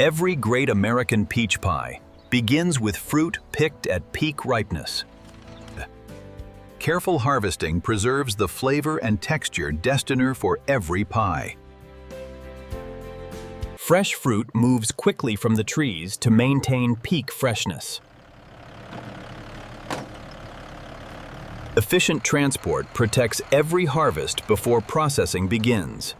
Every great American peach pie begins with fruit picked at peak ripeness. Careful harvesting preserves the flavor and texture destined for every pie. Fresh fruit moves quickly from the trees to maintain peak freshness. Efficient transport protects every harvest before processing begins.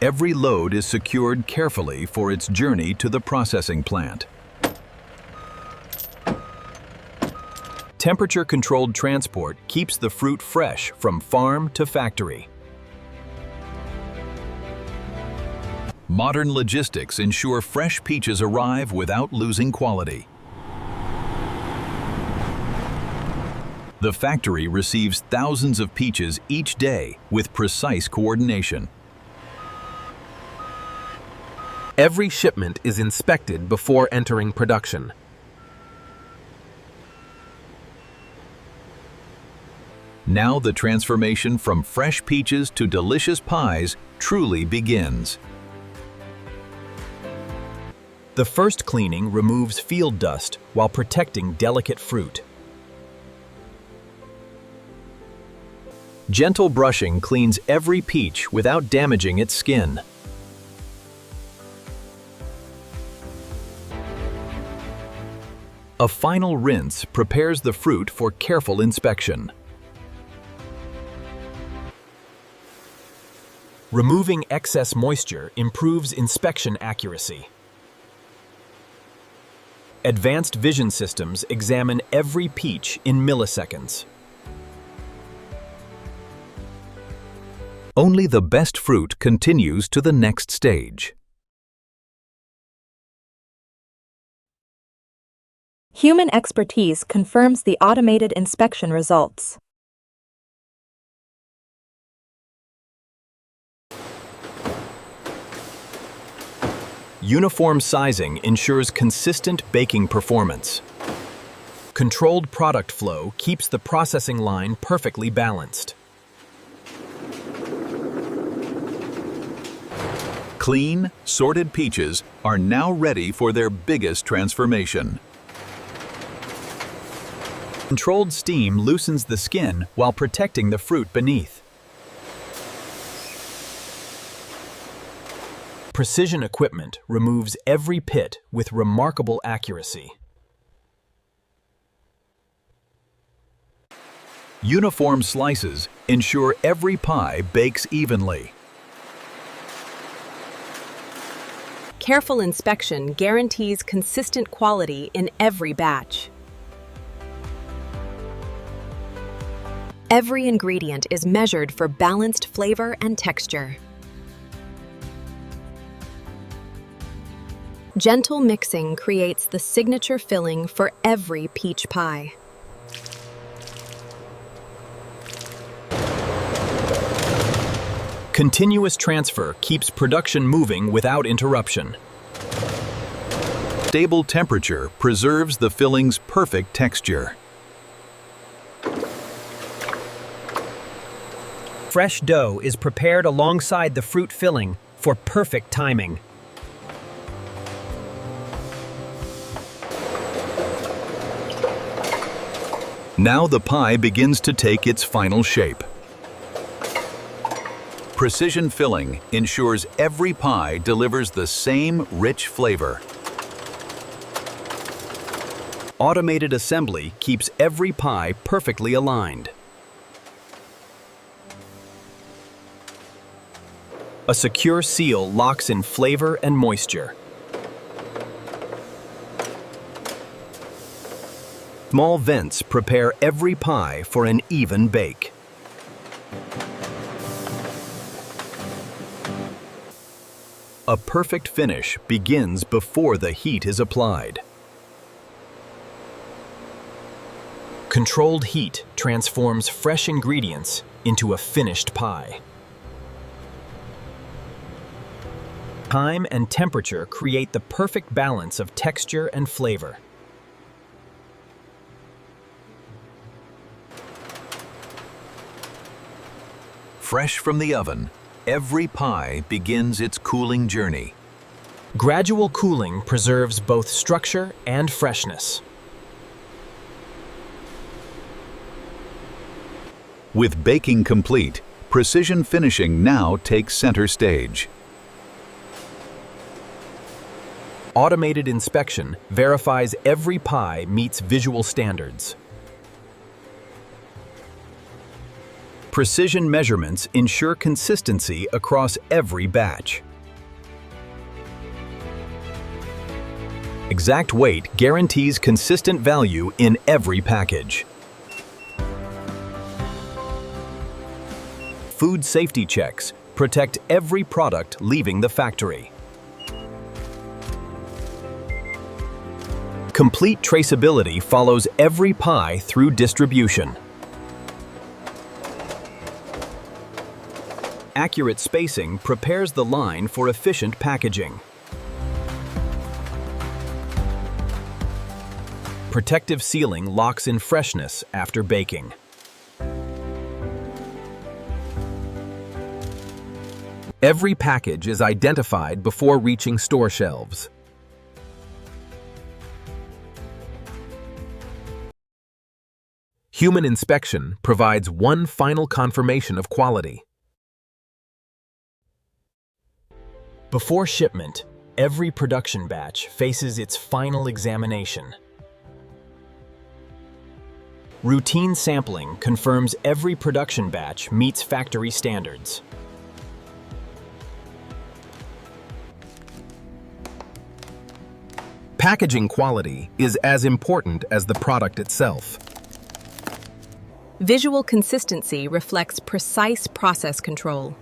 Every load is secured carefully for its journey to the processing plant. Temperature-controlled transport keeps the fruit fresh from farm to factory. Modern logistics ensure fresh peaches arrive without losing quality. The factory receives thousands of peaches each day with precise coordination. Every shipment is inspected before entering production. Now the transformation from fresh peaches to delicious pies truly begins. The first cleaning removes field dust while protecting delicate fruit. Gentle brushing cleans every peach without damaging its skin. A final rinse prepares the fruit for careful inspection. Removing excess moisture improves inspection accuracy. Advanced vision systems examine every peach in milliseconds. Only the best fruit continues to the next stage. Human expertise confirms the automated inspection results. Uniform sizing ensures consistent baking performance. Controlled product flow keeps the processing line perfectly balanced. Clean, sorted peaches are now ready for their biggest transformation. Controlled steam loosens the skin while protecting the fruit beneath. Precision equipment removes every pit with remarkable accuracy. Uniform slices ensure every pie bakes evenly. Careful inspection guarantees consistent quality in every batch. Every ingredient is measured for balanced flavor and texture. Gentle mixing creates the signature filling for every peach pie. Continuous transfer keeps production moving without interruption. Stable temperature preserves the filling's perfect texture. Fresh dough is prepared alongside the fruit filling for perfect timing. Now the pie begins to take its final shape. Precision filling ensures every pie delivers the same rich flavor. Automated assembly keeps every pie perfectly aligned. A secure seal locks in flavor and moisture. Small vents prepare every pie for an even bake. A perfect finish begins before the heat is applied. Controlled heat transforms fresh ingredients into a finished pie. Time and temperature create the perfect balance of texture and flavor. Fresh from the oven, Every pie begins its cooling journey. Gradual cooling preserves both structure and freshness. With baking complete, precision finishing now takes center stage. Automated inspection verifies every pie meets visual standards. Precision measurements ensure consistency across every batch. Exact weight guarantees consistent value in every package. Food safety checks protect every product leaving the factory. Complete traceability follows every pie through distribution. Accurate spacing prepares the line for efficient packaging. Protective sealing locks in freshness after baking. Every package is identified before reaching store shelves. Human inspection provides one final confirmation of quality. Before shipment, every production batch faces its final examination. Routine sampling confirms every production batch meets factory standards. Packaging quality is as important as the product itself. Visual consistency reflects precise process control.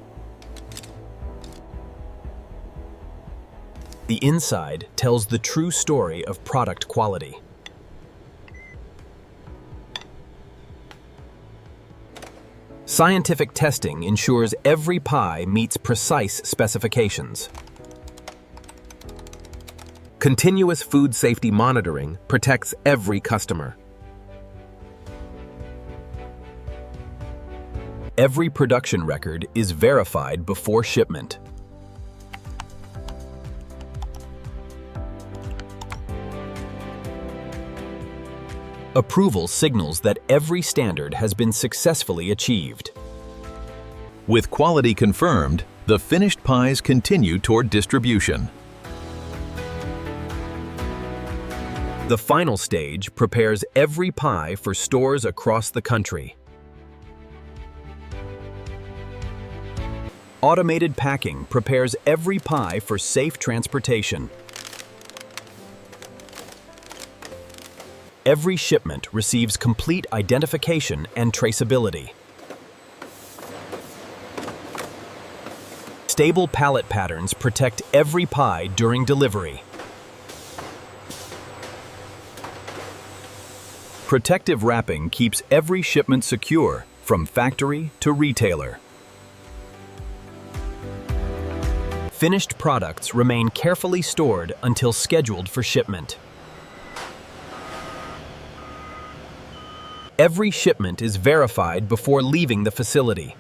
The inside tells the true story of product quality. Scientific testing ensures every pie meets precise specifications. Continuous food safety monitoring protects every customer. Every production record is verified before shipment. Approval signals that every standard has been successfully achieved. With quality confirmed, the finished pies continue toward distribution. The final stage prepares every pie for stores across the country. Automated packing prepares every pie for safe transportation. Every shipment receives complete identification and traceability. Stable pallet patterns protect every pie during delivery. Protective wrapping keeps every shipment secure from factory to retailer. Finished products remain carefully stored until scheduled for shipment. Every shipment is verified before leaving the facility.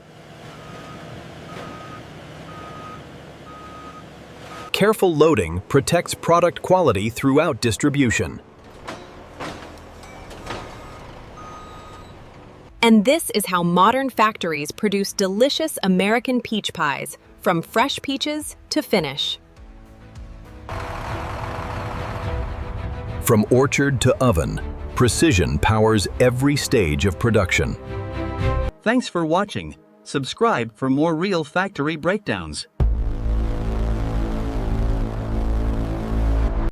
Careful loading protects product quality throughout distribution. And this is how modern factories produce delicious American peach pies, from fresh peaches to finish. From orchard to oven, precision powers every stage of production. Thanks for watching. Subscribe for more real factory breakdowns.